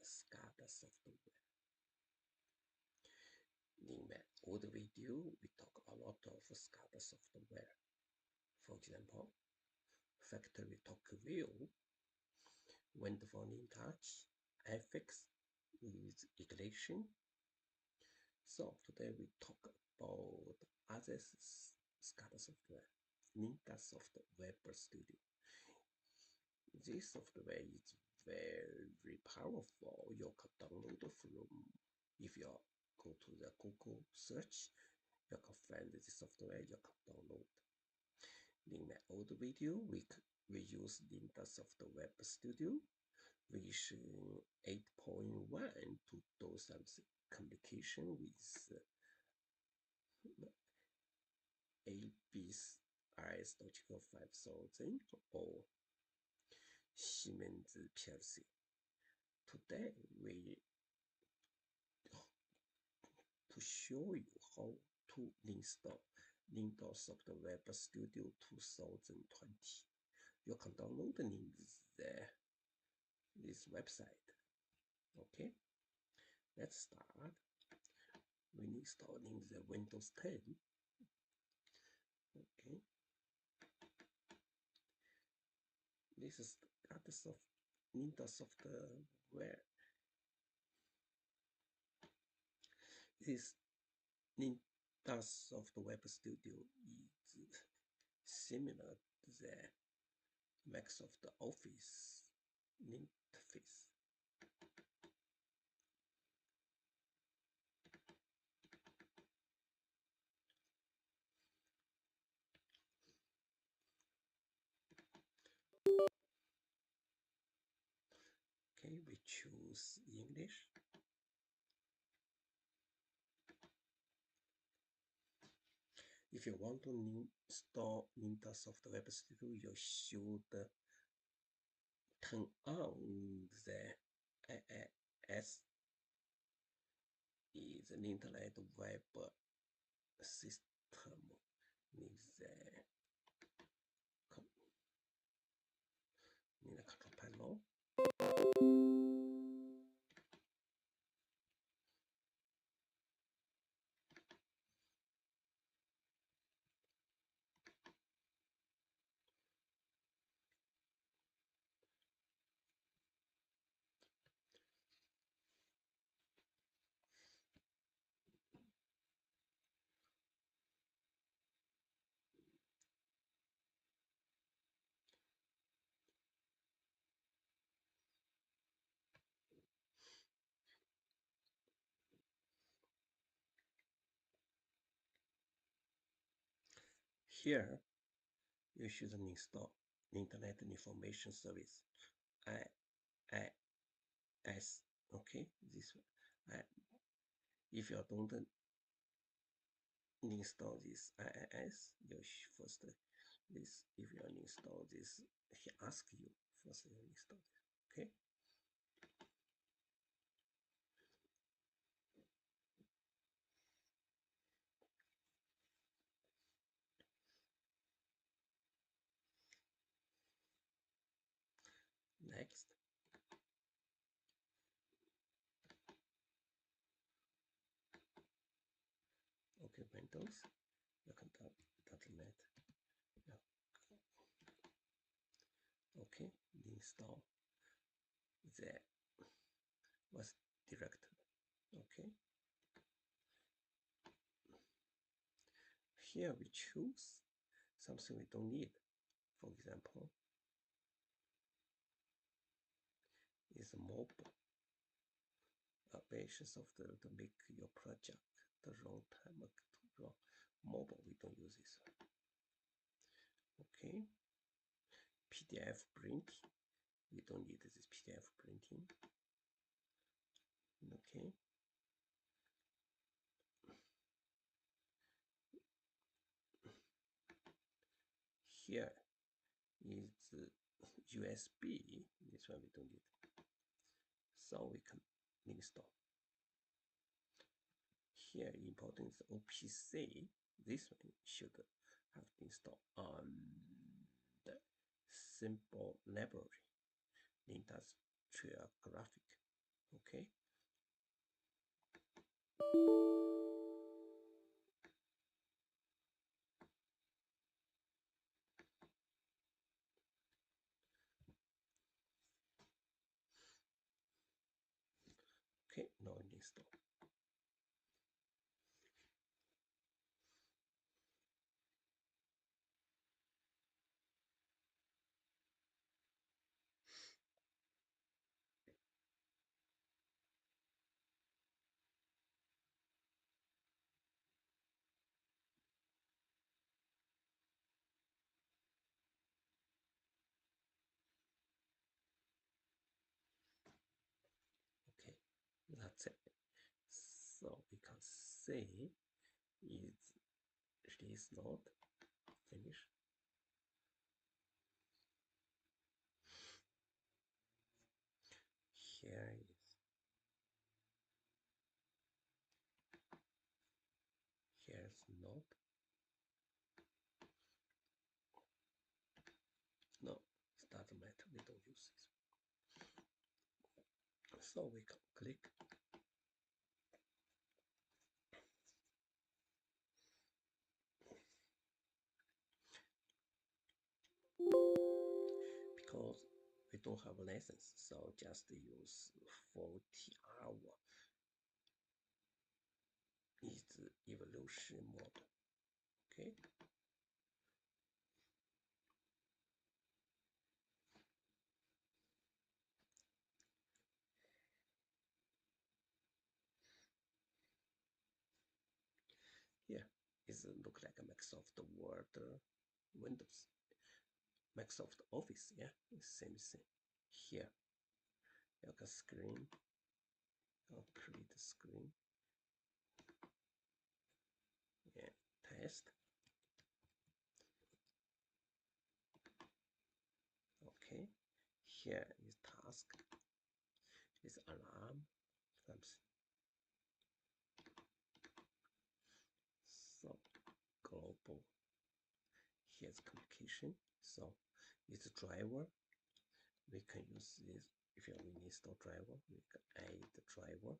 SCADA software. In my old video, we talk a lot of SCADA software. For example, factory talk view, window volume touch, FX with ignition. So today we talk about other SCADA software, Indusoft Web Studio. This software is very powerful. You can download from, if you go to the Google search, you can find this software you can download. In my old video, we use Indusoft Web Studio version 8.1 to do some communication with ABS Logical 5000 or Siemens PLC. Today we to show you how to install Indusoft Web Studio 2020. You can download this website. Okay, let's start. When installing the Windows 10. Okay, this is Indusoft Web. This Indusoft Web Studio is similar to the Microsoft Office interface. Okay, we choose English. If you want to install Indusoft Web Studio, you should turn on the IIS, is an Internet Web System, needs in the control panel. Here, you should install Internet Information Service, IIS. Okay, this one. If you don't install this IIS, you first this. If you install this, he asks you first you install this. Okay. Next. Okay, Windows. You can .NET. Yeah. Okay, install the was directory. Okay. Here we choose something we don't need. For example, is mobile application software to make your project the wrong time to run. Mobile, we don't use this one. Okay. PDF printing, we don't need this PDF printing. Okay. Here is USB. This one we don't need. So we can install. Here important is OPC. This one should have been installed on the simple library, industrial graphic. Okay. Okay, now install. Okay, that's it. So we can say it is not finished. Here is here's not. No, it doesn't matter. We don't use this. So we can click. Because we don't have a license, so just use 40 hour is the evolution model. Okay. Here is look like a Microsoft Word, Windows, Microsoft Office. Yeah, same thing. Here you can screen. I'll create the screen. Yeah, test. Okay. Here is task. Is alarm. So global. Here's communication. So it's a driver. We can use this. If you have install driver, we can add the driver.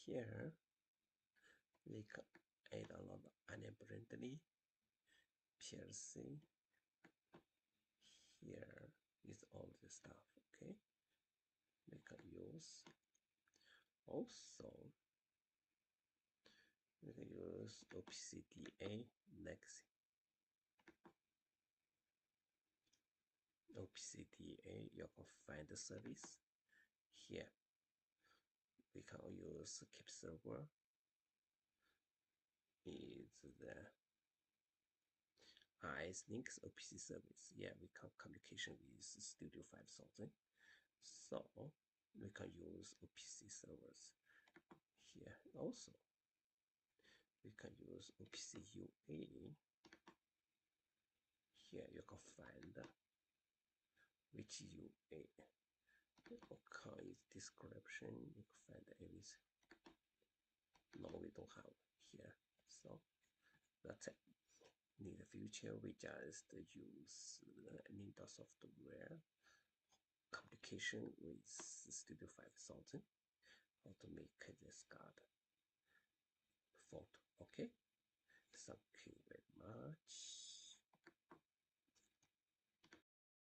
Here we can add a lot of unabridgedly PLC. Here is all the stuff. Okay, we can use also we can use OPCDA next. OPCDA, you can find the service here. We can use keep server is the IS Linux OPC service. Yeah, we can communication with Studio 5000. So we can use OPC servers here. Also, we can use OPC UA. Here you can find which UA. Okay, description. You can find everything. No, we don't have here. So that's it. In the future, we just use Ninja software communication with Studio 5000 how to make this card photo. Okay.